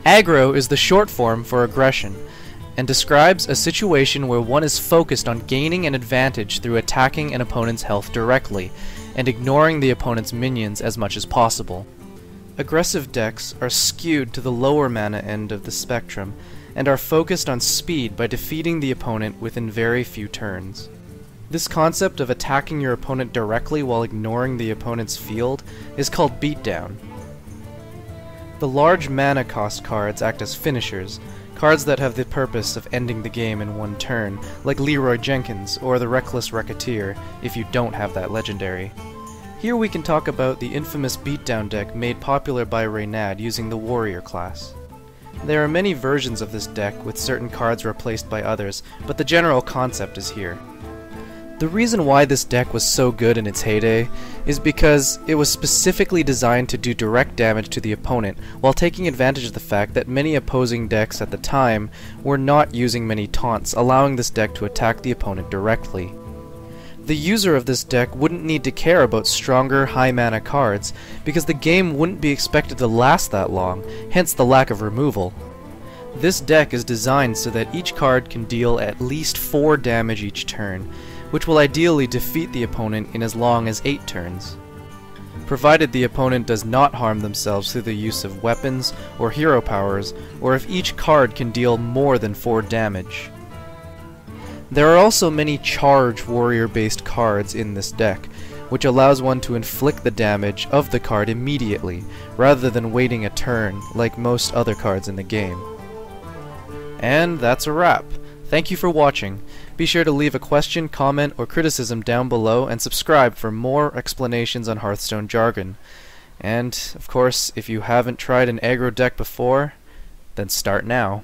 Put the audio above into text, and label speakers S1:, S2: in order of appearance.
S1: Aggro is the short form for aggression, and describes a situation where one is focused on gaining an advantage through attacking an opponent's health directly, and ignoring the opponent's minions as much as possible. Aggressive decks are skewed to the lower mana end of the spectrum, and are focused on speed by defeating the opponent within very few turns. This concept of attacking your opponent directly while ignoring the opponent's field is called beatdown. The large mana cost cards act as finishers, cards that have the purpose of ending the game in one turn, like Leroy Jenkins or the Reckless Racketeer, if you don't have that legendary. Here we can talk about the infamous beatdown deck made popular by Reynad using the Warrior class. There are many versions of this deck with certain cards replaced by others, but the general concept is here. The reason why this deck was so good in its heyday is because it was specifically designed to do direct damage to the opponent, while taking advantage of the fact that many opposing decks at the time were not using many taunts, allowing this deck to attack the opponent directly. The user of this deck wouldn't need to care about stronger, high mana cards, because the game wouldn't be expected to last that long, hence the lack of removal. This deck is designed so that each card can deal at least 4 damage each turn, which will ideally defeat the opponent in as long as 8 turns, provided the opponent does not harm themselves through the use of weapons or hero powers, or if each card can deal more than 4 damage. There are also many charge warrior-based cards in this deck, which allows one to inflict the damage of the card immediately, rather than waiting a turn like most other cards in the game. And that's a wrap. Thank you for watching. Be sure to leave a question, comment, or criticism down below, and subscribe for more explanations on Hearthstone jargon. And, of course, if you haven't tried an aggro deck before, then start now.